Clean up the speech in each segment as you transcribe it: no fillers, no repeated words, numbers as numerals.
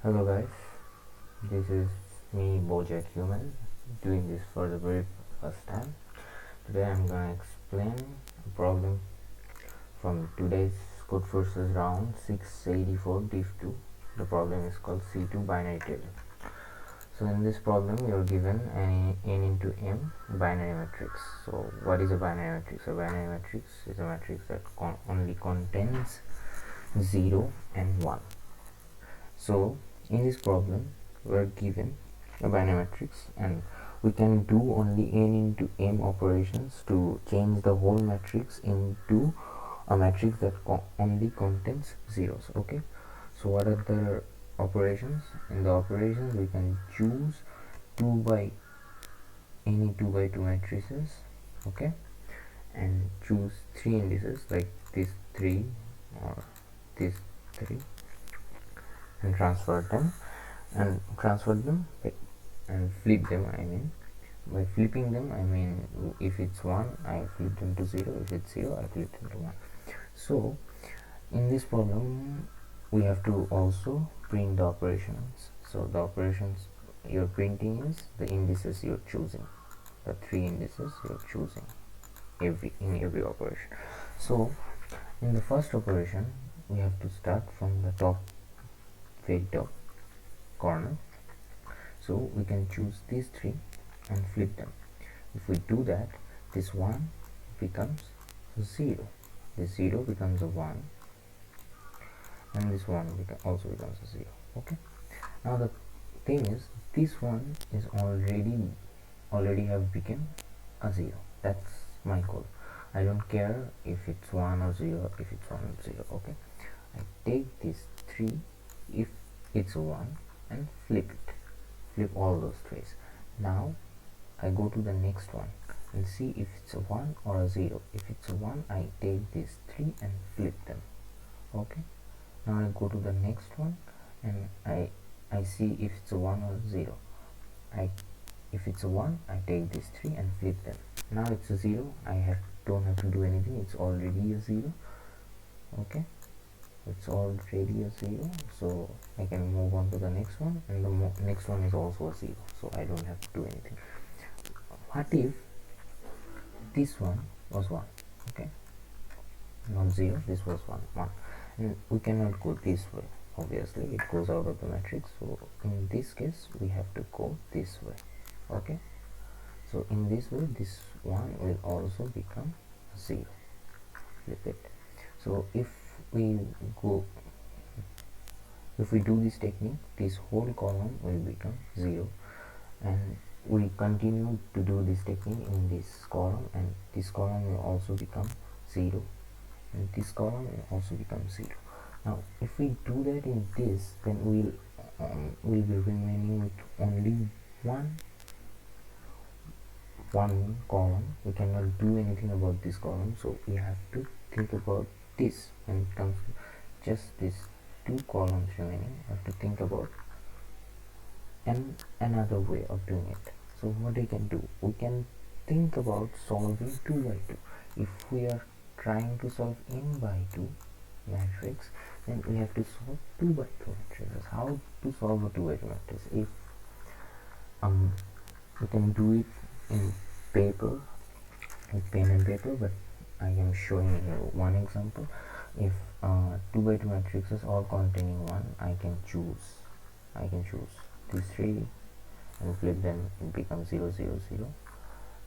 Hello guys, this is me Bojack Human doing this for the very first time. Today I'm gonna explain a problem from today's Codeforces round 684 div 2. The problem is called C2 binary table. So in this problem you are given an n into m binary matrix. So what is a binary matrix? A binary matrix is a matrix that only contains 0 and 1. So in this problem we're given a binary matrix and we can do only n into m operations to change the whole matrix into a matrix that only contains zeros. Okay, so what are the operations? In the operations we can choose 2 by any 2 by 2 matrices, okay, and choose 3 indices like this 3 or this 3 and transfer them and flip them. I mean, by flipping them, I mean if it's 1 I flip them to 0, if it's 0 I flip them to 1. So in this problem we have to also print the operations. So the operations you're printing is the indices you're choosing, the 3 indices you're choosing in every operation. So in the first operation we have to start from the top, very top corner. So we can choose these 3 and flip them. If we do that, this 1 becomes 0, this 0 becomes a 1, and this 1 also becomes a 0. Okay, now the thing is, this one is already have become a 0. That's my goal. I don't care if it's 1 or 0, if it's 1 or 0. Okay, I take this 3 if it's a 1 and flip it, flip all those 3's. Now I go to the next one and see if it's a 1 or a 0. If it's a 1 I take these 3 and flip them. Okay, now I go to the next one and I see if it's a 1 or a 0. If it's a 1 I take these 3 and flip them. Now it's a 0, don't have to do anything, it's already a 0. Okay, it's already a 0, so I can move on to the next one, and the next one is also a 0, so I don't have to do anything. What if this one was 1? Okay, not 0, this was 1, and we cannot go this way, obviously it goes out of the matrix, so in this case we have to go this way. Okay, so in this way this 1 will also become 0. Flip it. So if we do this technique, this whole column will become 0, and we continue to do this technique in this column, and this column will also become 0, and this column will also become 0. Now if we do that in this, then we'll be remaining with only one column. We cannot do anything about this column, so we have to think about this. When it comes to just these 2 columns remaining, I have to think about another way of doing it. So what we can do, we can think about solving 2 by 2. If we are trying to solve n by 2 matrix, then we have to solve 2 by 2 matrices. How to solve a 2 by 2 matrix? If we can do it in paper, with pen and paper, but I am showing you one example. If 2 by 2 matrices all containing 1, I can choose these 3 and flip them, it becomes 0 0 0,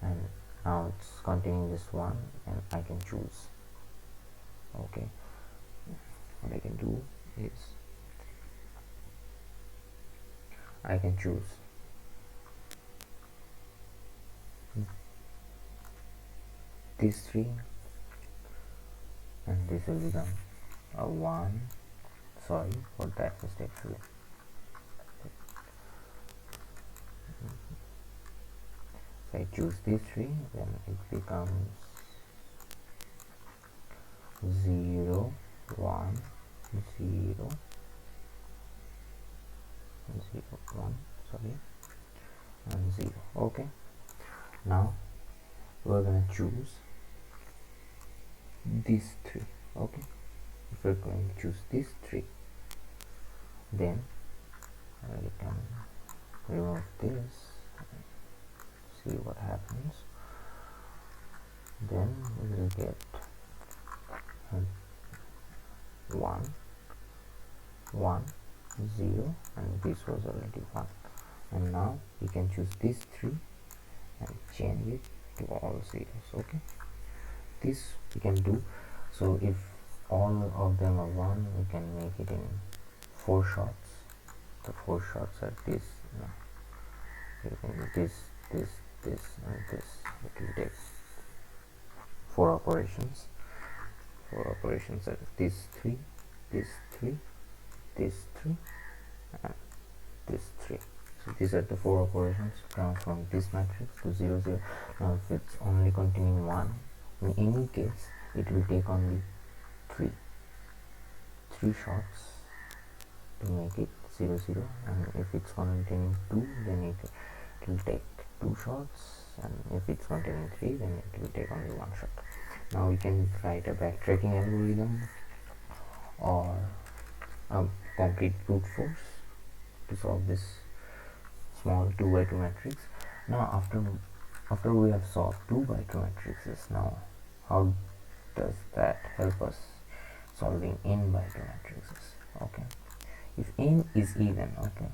and now it's containing this 1 and I can choose. Okay, what I can do is I can choose these 3 and this will become a 1. Sorry for that mistake. If I choose these 3, then it becomes 0 1 0 0 1, sorry, and 0. Okay, now we're gonna choose these 3. Okay, if we're going to choose these 3, then we can remove this, see what happens. Then we will get 1 1 0, and this was already 1, and now we can choose these 3 and change it to all zeros. Okay, this we can do. So if all of them are 1, we can make it in 4 shots. The 4 shots are this. No, you can do this, this, this, and this. It will take 4 operations. 4 operations are this 3, this 3, this 3, and this 3. So these are the 4 operations from this matrix to 0 0. Now if it's only containing 1, in any case it will take only 3 shots to make it 0 0, and if it's containing 2, then it will take 2 shots, and if it's containing 3, then it will take only 1 shot. Now we can write a backtracking algorithm or a complete brute force to solve this small 2 by 2 matrix. Now after we have solved 2 by 2 matrices, now how does that help us solving n by 2 matrices? Okay, if n is even, okay,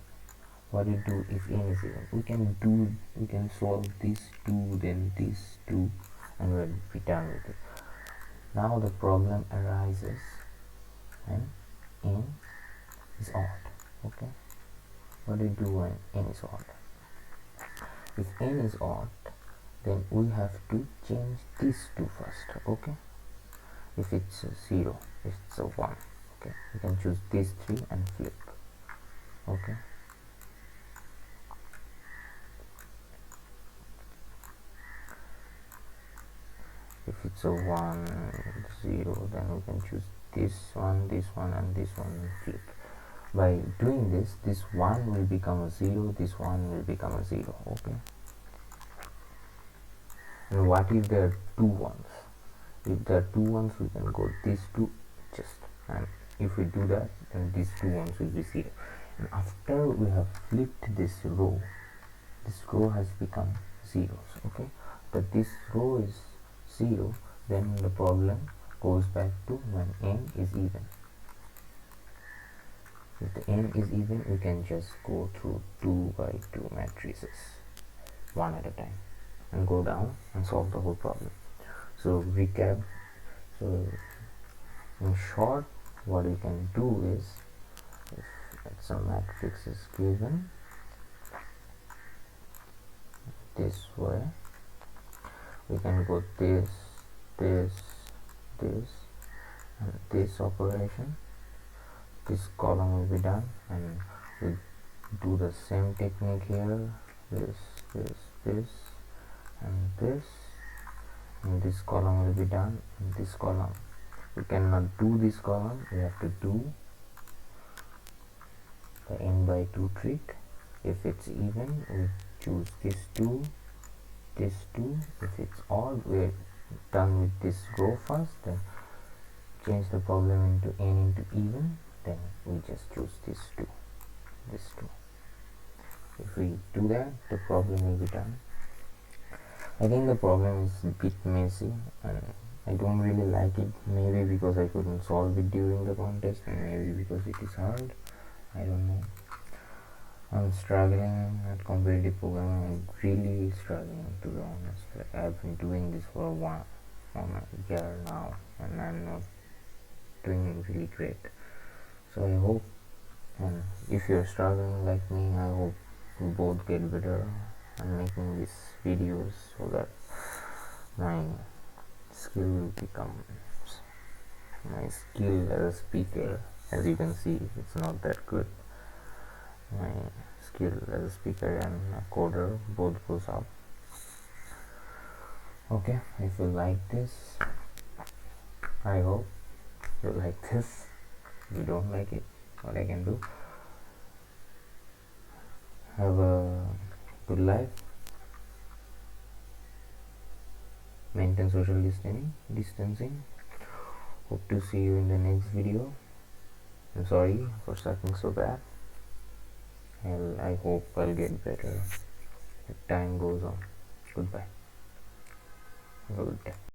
what we do if n is even, we can solve these 2, then these 2, and we'll be done with it. Now the problem arises when n is odd. Okay, what do we do when n is odd? If n is odd, then we have to change these 2 first. Okay, if it's a 0, if it's a 1, okay, we can choose these 3 and flip. Okay, if it's a 1 0, then we can choose this one, and this one, and flip. By doing this, this 1 will become a 0, this 1 will become a 0. Okay, and what if there are 2 ones? If there are 2 ones, we can go these 2 just, and if we do that, then these 2 ones will be 0. And after we have flipped this row has become zeros. Okay, but this row is 0, then the problem goes back to when n is even. If the n is even, we can just go through 2 by 2 matrices one at a time and go down and solve the whole problem. So recap. So in short, what we can do is, if some matrix is given this way, we can go this, this, this, and this operation. This column will be done, and we do the same technique here. This, and this, and this column will be done, and this column. We cannot do this column, we have to do the n by 2 trick. If it's even, we choose this 2, this 2. If it's odd, we're done with this row first, then change the problem into n into even, then we just choose this 2, this 2. If we do that, the problem will be done. I think the problem is a bit messy, and I don't really like it, maybe because I couldn't solve it during the contest, and maybe because it is hard. I don't know. I'm struggling at competitive programming. I'm really struggling, to be honest. Like, I've been doing this for a year now, and I'm not doing really great. So I hope, and if you're struggling like me, I hope we both get better. I'm making these videos so that my skill becomes my skill as a speaker. As you can see, it's not that good. My skill as a speaker and a coder both goes up. Okay, if you like this, I hope you like this. If you don't like it, what I can do, have a good life, maintain social distancing. Hope to see you in the next video. I'm sorry for sucking so bad. I hope I'll get better as time goes on. Goodbye. Have a good day.